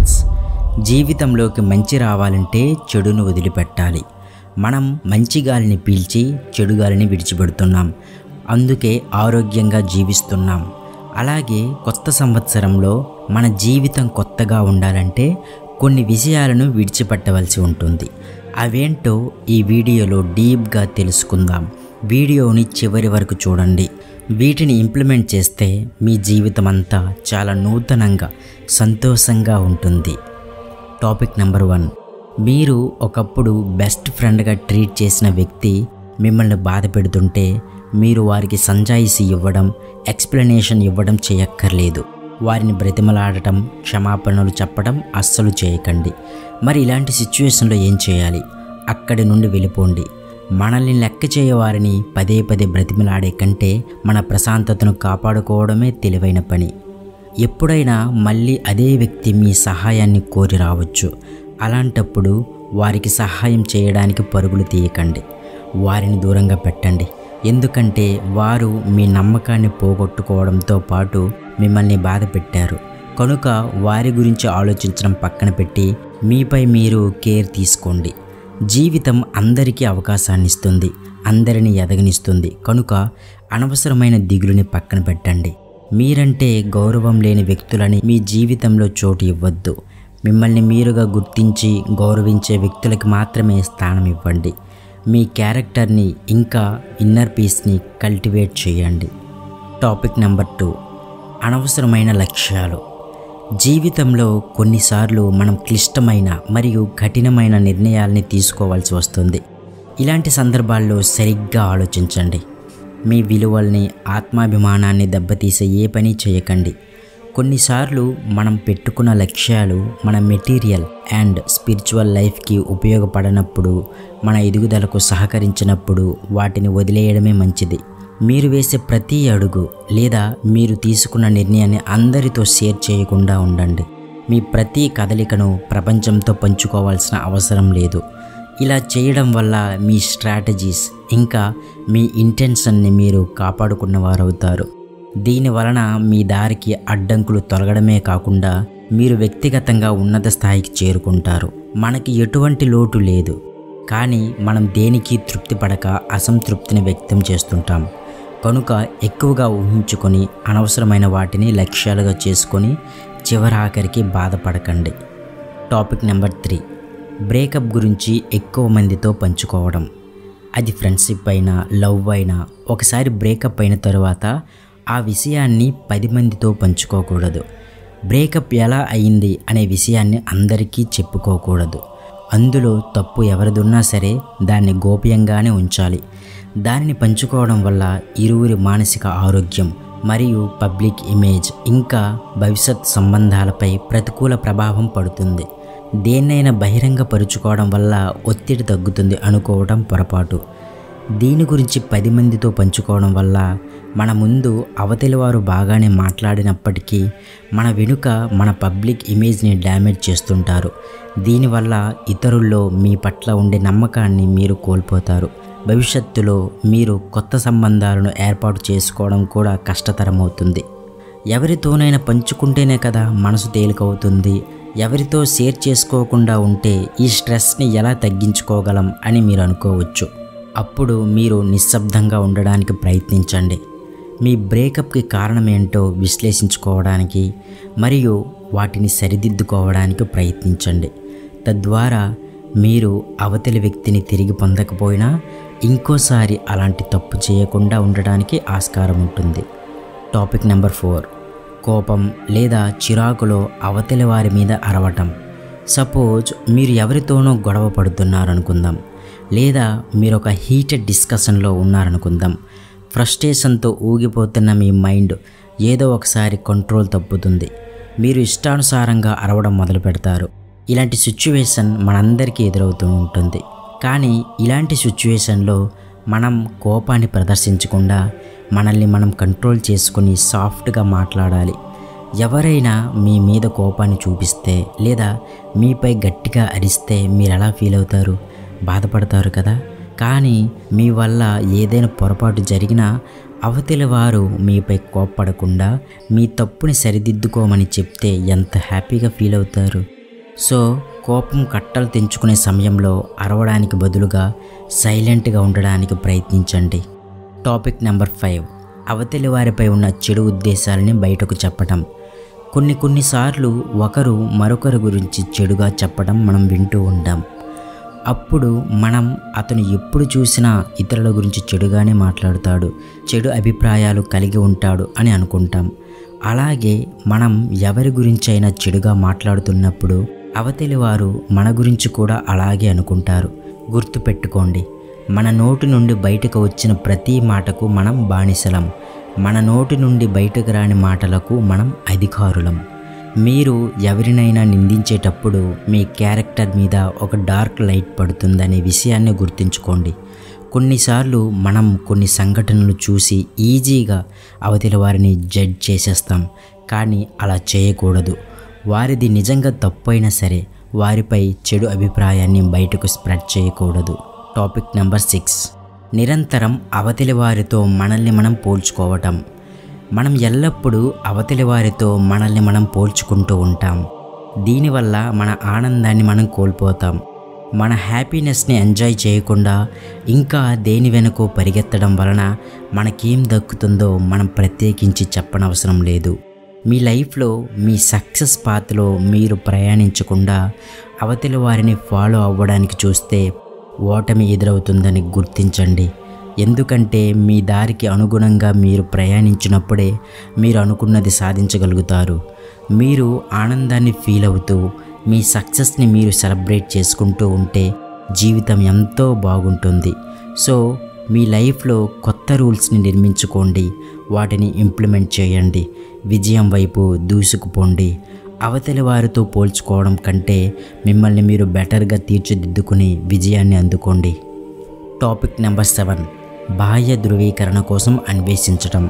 Friends, జీవితంలోకి మంచి రావాలంటే చెడును వదిలిపెట్టాలి. మనం మంచి గాలిని పీల్చి చెడు గాలిని విడిచిపెడుతున్నాం. అందుకే ఆరోగ్యంగా జీవిస్తున్నాం. అలాగే కొత్త సంవత్సరంలో మన జీవితం కొత్తగా ఉండాలంటే కొన్ని విషయాలను విడిచిపెట్టవలసి ఉంటుంది. అవేంటో ఈ వీడియోలో డీప్గా తెలుసుకుందాం. వీడియోని చివరి వరకు చూడండి. వీటిని ఇంప్లిమెంట్ చేస్తే మీ జీవితం అంతా చాలా నూతనంగా సంతోషంగా ఉంటుంది. Topic number 1. మీరు ఒకప్పుడు బెస్ట్ ఫ్రెండ్గా ట్రీట్ చేసిన వ్యక్తి మిమ్మల్ని బాధ పెడుతుంటే మీరు వారికి సంజాయిషీ ఇవ్వడం, ఎక్స్ప్లెనేషన్ ఇవ్వడం చేయక్కర్లేదు. వారిని బ్రతిమలాడటం, క్షమాపణలు చెప్పడం అస్సలు చేయకండి. మరి ఇలాంటి సిచ్యువేషన్లో ఏం చేయాలి? అక్కడి నుండి వెళ్ళిపోండి. మనల్ని లెక్క చేయవారిని పదే పదే బ్రతిమలాడే కంటే మన ప్రశాంతతను కాపాడుకోవడమే తెలివైన పని. ఎప్పుడైనా మళ్ళీ అదే వ్యక్తి మీ సహాయాన్ని కోరి రావచ్చు. అలాంటప్పుడు వారికి సహాయం చేయడానికి పరుగులు తీయకండి. వారిని దూరంగా పెట్టండి. ఎందుకంటే వారు మీ నమ్మకాన్ని పోగొట్టుకోవడంతో పాటు మిమ్మల్ని బాధ పెట్టారు. కనుక వారి గురించి ఆలోచించడం పక్కన పెట్టి మీపై మీరు కేర్ తీసుకోండి. జీవితం అందరికీ అవకాశాన్ని ఇస్తుంది, అందరినీ ఎదగనిస్తుంది. కనుక అనవసరమైన దిగులుని పక్కన పెట్టండి. మీరంటే గౌరవం లేని వ్యక్తులని మీ జీవితంలో చోటు ఇవ్వద్దు. మిమ్మల్ని మీరుగా గుర్తించి గౌరవించే వ్యక్తులకి మాత్రమే స్థానం ఇవ్వండి. మీ క్యారెక్టర్ని ఇంకా ఇన్నర్ పీస్ని కల్టివేట్ చేయండి. Topic number 2. అనవసరమైన లక్ష్యాలు. జీవితంలో కొన్నిసార్లు మనం క్లిష్టమైన మరియు కఠినమైన నిర్ణయాల్ని తీసుకోవాల్సి వస్తుంది. ఇలాంటి సందర్భాల్లో సరిగ్గా ఆలోచించండి. మీ విలువల్ని, ఆత్మాభిమానాన్ని దెబ్బతీసే ఏ పని చేయకండి. కొన్నిసార్లు మనం పెట్టుకున్న లక్ష్యాలు మన మెటీరియల్ అండ్ స్పిరిచువల్ లైఫ్కి ఉపయోగపడనప్పుడు, మన ఎదుగుదలకు సహకరించినప్పుడు వాటిని వదిలేయడమే మంచిది. మీరు వేసే ప్రతి అడుగు లేదా మీరు తీసుకున్న నిర్ణయాన్ని అందరితో షేర్ చేయకుండా ఉండండి. మీ ప్రతి కదలికను ప్రపంచంతో పంచుకోవాల్సిన అవసరం లేదు. ఇలా చేయడం వల్ల మీ స్ట్రాటజీస్ ఇంకా మీ ఇంటెన్షన్ని మీరు కాపాడుకున్నవారవుతారు. దీని వలన మీ దారికి అడ్డంకులు తొలగడమే కాకుండా మీరు వ్యక్తిగతంగా ఉన్నత స్థాయికి చేరుకుంటారు. మనకి ఎటువంటి లోటు లేదు, కానీ మనం దేనికి తృప్తి పడక అసంతృప్తిని వ్యక్తం చేస్తుంటాం. కనుక ఎక్కువగా ఊహించుకొని అనవసరమైన వాటిని లక్ష్యాలుగా చేసుకొని చివరాఖరికి బాధపడకండి. Topic number 3. బ్రేకప్ గురించి ఎక్కువ మందితో పంచుకోవడం. అది ఫ్రెండ్షిప్ అయినా, లవ్ అయినా, ఒకసారి బ్రేకప్ అయిన తరువాత ఆ విషయాన్ని 10 మందితో పంచుకోకూడదు. బ్రేకప్ ఎలా అయింది అనే విషయాన్ని అందరికీ చెప్పుకోకూడదు. అందులో తప్పు ఎవరిదున్నా సరే దాన్ని గోప్యంగానే ఉంచాలి. దానిని పంచుకోవడం వల్ల ఇరువురి మానసిక ఆరోగ్యం మరియు పబ్లిక్ ఇమేజ్ ఇంకా భవిష్యత్ సంబంధాలపై ప్రతికూల ప్రభావం పడుతుంది. దేన్నైనా బహిరంగపరుచుకోవడం వల్ల ఒత్తిడి తగ్గుతుంది అనుకోవడం పొరపాటు. దీని గురించి 10 మందితో పంచుకోవడం వల్ల మన ముందు అవతలి వారు బాగానే మాట్లాడినప్పటికీ మన వెనుక మన పబ్లిక్ ఇమేజ్ని డ్యామేజ్ చేస్తుంటారు. దీనివల్ల ఇతరుల్లో మీ పట్ల ఉండే నమ్మకాన్ని మీరు కోల్పోతారు. భవిష్యత్తులో మీరు కొత్త సంబంధాలను ఏర్పాటు చేసుకోవడం కూడా కష్టతరమవుతుంది. ఎవరితోనైనా పంచుకుంటేనే కదా మనసు తేలికవుతుంది. ఎవరితో షేర్ చేసుకోకుండా ఉంటే ఈ స్ట్రెస్ని ఎలా తగ్గించుకోగలం అని మీరు అనుకోవచ్చు. అప్పుడు మీరు నిశ్శబ్దంగా ఉండడానికి ప్రయత్నించండి. మీ బ్రేకప్కి కారణమేంటో విశ్లేషించుకోవడానికి మరియు వాటిని సరిదిద్దుకోవడానికి ప్రయత్నించండి. తద్వారా మీరు అవతలి వ్యక్తిని తిరిగి పొందకపోయినా ఇంకోసారి అలాంటి తప్పు చేయకుండా ఉండడానికి ఆస్కారం ఉంటుంది. Topic number 4. కోపం లేదా చిరాకులో అవతలి వారి మీద అరవటం. సపోజ్ మీరు ఎవరితోనో గొడవ పడుతున్నారనుకుందాం, లేదా మీరు ఒక హీటెడ్ డిస్కషన్లో ఉన్నారనుకుందాం. ఫ్రస్ట్రేషన్తో ఊగిపోతున్న మీ మైండ్ ఏదో ఒకసారి కంట్రోల్ తప్పుతుంది. మీరు ఇష్టానుసారంగా అరవడం మొదలు పెడతారు. ఇలాంటి సిచ్యువేషన్ మనందరికీ ఎదురవుతూ ఉంటుంది. కానీ ఇలాంటి సిచ్యువేషన్లో మనం కోపాన్ని ప్రదర్శించకుండా మనల్ని మనం కంట్రోల్ చేసుకుని సాఫ్ట్గా మాట్లాడాలి. ఎవరైనా మీ మీద కోపాన్ని చూపిస్తే లేదా మీపై గట్టిగా అరిస్తే మీరు ఎలా ఫీల్ అవుతారు? బాధపడతారు కదా. కానీ మీ వల్ల ఏదైనా పొరపాటు జరిగినా అవతలి వారు మీపై కోప్పడకుండా మీ తప్పుని సరిదిద్దుకోమని చెప్తే ఎంత హ్యాపీగా ఫీల్ అవుతారు. సో కోపం కట్టలు తెంచుకునే సమయంలో అరవడానికి బదులుగా సైలెంట్గా ఉండడానికి ప్రయత్నించండి. టాపిక్ నెంబర్ 5, అవతలి వారిపై ఉన్న చెడు ఉద్దేశాలని బయటకు చెప్పటం. కొన్నిసార్లు ఒకరు మరొకరి గురించి చెడుగా చెప్పడం మనం వింటూ ఉంటాం. అప్పుడు మనం అతను ఎప్పుడు చూసినా ఇతరుల గురించి చెడుగానే మాట్లాడుతాడు, చెడు అభిప్రాయాలు కలిగి ఉంటాడు అని అనుకుంటాం. అలాగే మనం ఎవరి గురించి అయినా చెడుగా మాట్లాడుతున్నప్పుడు అవతలి వారు మన గురించి కూడా అలాగే అనుకుంటారు. గుర్తుపెట్టుకోండి, మన నోటి నుండి బయటకు వచ్చిన ప్రతి మాటకు మనం బానిసలం. మన నోటి నుండి బయటకు రాని మాటలకు మనం అధికారులం. మీరు ఎవరినైనా నిందించేటప్పుడు మీ క్యారెక్టర్ మీద ఒక డార్క్ లైట్ పడుతుందనే విషయాన్ని గుర్తుంచుకోండి. కొన్నిసార్లు మనం కొన్ని సంఘటనలు చూసి ఈజీగా అవతలి వారిని జడ్జ్ చేసేస్తాం, కానీ అలా చేయకూడదు. వారిది నిజంగా తప్పైనా సరే వారిపై చెడు అభిప్రాయాన్ని బయటకు స్ప్రెడ్ చేయకూడదు. టాపిక్ నెంబర్ 6, నిరంతరం అవతలి వారితో మనల్ని మనం పోల్చుకోవటం. మనం ఎల్లప్పుడూ అవతలి వారితో మనల్ని మనం పోల్చుకుంటూ ఉంటాం. దీనివల్ల మన ఆనందాన్ని మనం కోల్పోతాం. మన హ్యాపీనెస్ని ఎంజాయ్ చేయకుండా ఇంకా దేని వెనుకో పరిగెత్తడం వలన మనకేం దక్కుతుందో మనం ప్రత్యేకించి చెప్పనవసరం లేదు. మీ లైఫ్లో మీ సక్సెస్ పాత్లో మీరు ప్రయాణించకుండా అవతలి వారిని ఫాలో అవ్వడానికి చూస్తే ఓటమి ఎదురవుతుందని గుర్తించండి. ఎందుకంటే మీ దారికి అనుగుణంగా మీరు ప్రయాణించినప్పుడే మీరు అనుకున్నది సాధించగలుగుతారు. మీరు ఆనందాన్ని ఫీల్ అవుతూ మీ సక్సెస్ని మీరు సెలబ్రేట్ చేసుకుంటూ ఉంటే జీవితం ఎంతో బాగుంటుంది. సో మీ లైఫ్లో కొత్త రూల్స్ని నిర్మించుకోండి, వాటిని ఇంప్లిమెంట్ చేయండి, విజయం వైపు దూసుకుపోండి. అవతలి వారితో పోల్చుకోవడం కంటే మిమ్మల్ని మీరు బెటర్గా తీర్చిదిద్దుకుని విజయాన్ని అందుకోండి. టాపిక్ నెంబర్ 7, బాహ్య ధృవీకరణ కోసం అన్వేషించటం.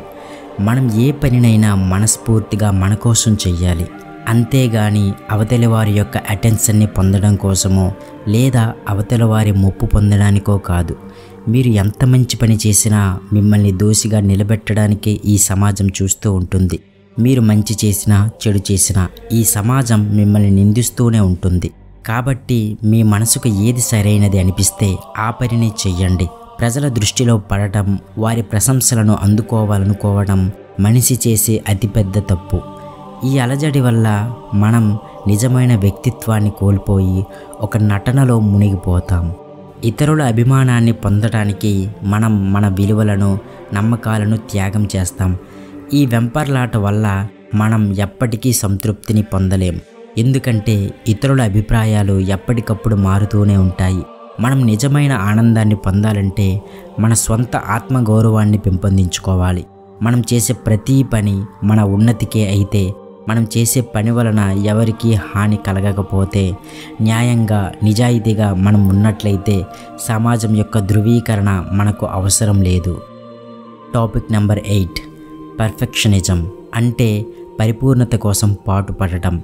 మనం ఏ పనినైనా మనస్ఫూర్తిగా మన కోసం చెయ్యాలి, అంతేగాని అవతలి వారి యొక్క అటెన్షన్ని పొందడం కోసమో లేదా అవతలి వారి మొప్పు పొందడానికో కాదు. మీరు ఎంత మంచి పని చేసినా మిమ్మల్ని దోషిగా నిలబెట్టడానికే ఈ సమాజం చూస్తూ ఉంటుంది. మీరు మంచి చేసినా చెడు చేసినా ఈ సమాజం మిమ్మల్ని నిందిస్తూనే ఉంటుంది. కాబట్టి మీ మనసుకు ఏది సరైనది అనిపిస్తే ఆ పనిని చెయ్యండి. ప్రజల దృష్టిలో పడటం, వారి ప్రశంసలను అందుకోవాలనుకోవడం మనిషి చేసే అతిపెద్ద తప్పు. ఈ అలజడి వల్ల మనం నిజమైన వ్యక్తిత్వాన్ని కోల్పోయి ఒక నటనలో మునిగిపోతాం. ఇతరుల అభిమానాన్ని పొందడానికి మనం మన విలువలను, నమ్మకాలను త్యాగం చేస్తాం. ఈ వెంపర్లాట వల్ల మనం ఎప్పటికీ సంతృప్తిని పొందలేం. ఎందుకంటే ఇతరుల అభిప్రాయాలు ఎప్పటికప్పుడు మారుతూనే ఉంటాయి. మనం నిజమైన ఆనందాన్ని పొందాలంటే మన స్వంత ఆత్మగౌరవాన్ని పెంపొందించుకోవాలి. మనం చేసే ప్రతి పని మన ఉన్నతికే అయితే, మనం చేసే పని వలన ఎవరికీ హాని కలగకపోతే, న్యాయంగా నిజాయితీగా మనం ఉన్నట్లయితే సమాజం యొక్క ధృవీకరణ మనకు అవసరం లేదు. టాపిక్ నెంబర్ 8, పర్ఫెక్షనిజం అంటే పరిపూర్ణత కోసం పాటుపడటం.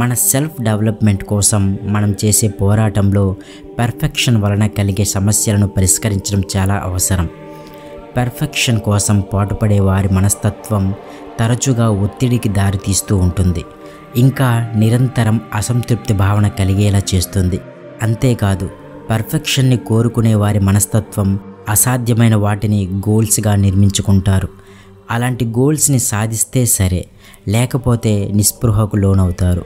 మన సెల్ఫ్ డెవలప్మెంట్ కోసం మనం చేసే పోరాటంలో పర్ఫెక్షన్ వలన కలిగే సమస్యలను పరిష్కరించడం చాలా అవసరం. పర్ఫెక్షన్ కోసం పాటుపడే వారి మనస్తత్వం తరచుగా ఒత్తిడికి దారితీస్తూ ఉంటుంది, ఇంకా నిరంతరం అసంతృప్తి భావన కలిగేలా చేస్తుంది. అంతేకాదు, పర్ఫెక్షన్ని కోరుకునే వారి మనస్తత్వం అసాధ్యమైన వాటిని గోల్స్గా నిర్మించుకుంటారు. అలాంటి గోల్స్ని సాధిస్తే సరే, లేకపోతే నిస్పృహకు లోనవుతారు.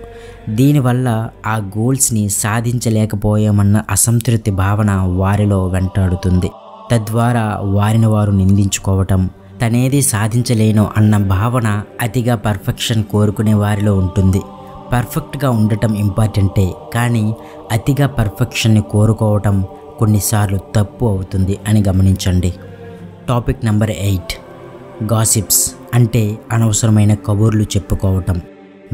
దీనివల్ల ఆ గోల్స్ని సాధించలేకపోయామన్న అసంతృప్తి భావన వారిలో వెంటాడుతుంది. తద్వారా వారిని వారు నిందించుకోవటం, తనేది సాధించలేను అన్న భావన అతిగా పర్ఫెక్షన్ కోరుకునే వారిలో ఉంటుంది. పర్ఫెక్ట్గా ఉండటం ఇంపార్టెంటే, కానీ అతిగా పర్ఫెక్షన్ని కోరుకోవటం కొన్నిసార్లు తప్పు అవుతుంది అని గమనించండి. టాపిక్ నెంబర్ 8, గాసిప్స్ అంటే అనవసరమైన కబుర్లు చెప్పుకోవటం.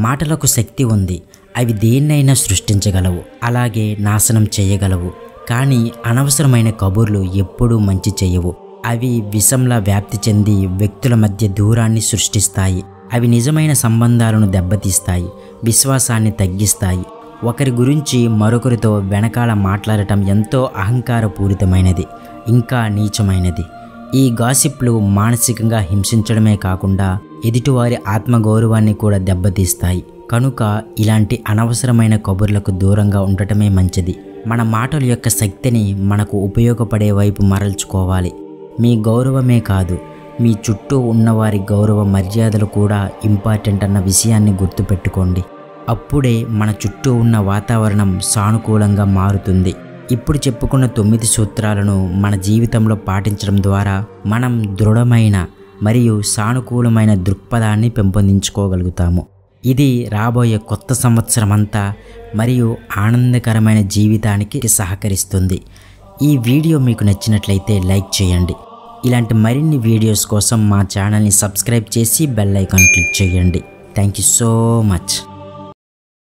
మాటలకు శక్తి ఉంది, అవి దేన్నైనా సృష్టించగలవు, అలాగే నాశనం చేయగలవు. కానీ అనవసరమైన కబుర్లు ఎప్పుడూ మంచి చేయవు. అవి విషంలా వ్యాప్తి చెంది వ్యక్తుల మధ్య దూరాన్ని సృష్టిస్తాయి. అవి నిజమైన సంబంధాలను దెబ్బతీస్తాయి, విశ్వాసాన్ని తగ్గిస్తాయి. ఒకరి గురించి మరొకరితో వెనకాల మాట్లాడటం ఎంతో అహంకారపూరితమైనది, ఇంకా నీచమైనది. ఈ గాసిప్లు మానసికంగా హింసించడమే కాకుండా ఎదుటివారి ఆత్మగౌరవాన్ని కూడా దెబ్బతీస్తాయి. కనుక ఇలాంటి అనవసరమైన కబుర్లకు దూరంగా ఉండటమే మంచిది. మన మాటల యొక్క శక్తిని మనకు ఉపయోగపడే వైపు మరల్చుకోవాలి. మీ గౌరవమే కాదు, మీ చుట్టూ ఉన్నవారి గౌరవ మర్యాదలు కూడా ఇంపార్టెంట్ అన్న విషయాన్ని గుర్తుపెట్టుకోండి. అప్పుడే మన చుట్టూ ఉన్న వాతావరణం సానుకూలంగా మారుతుంది. ఇప్పుడు చెప్పుకున్న 9 సూత్రాలను మన జీవితంలో పాటించడం ద్వారా మనం దృఢమైన మరియు సానుకూలమైన దృక్పథాన్ని పెంపొందించుకోగలుగుతాము. ఇది రాబోయే కొత్త సంవత్సరం అంతా మరియు ఆనందకరమైన జీవితానికి సహకరిస్తుంది. ఈ వీడియో మీకు నచ్చినట్లయితే లైక్ చేయండి. ఇలాంటి మరిన్ని వీడియోస్ కోసం మా ఛానల్ని సబ్స్క్రైబ్ చేసి బెల్ ఐకాన్ క్లిక్ చేయండి. Thank you so much.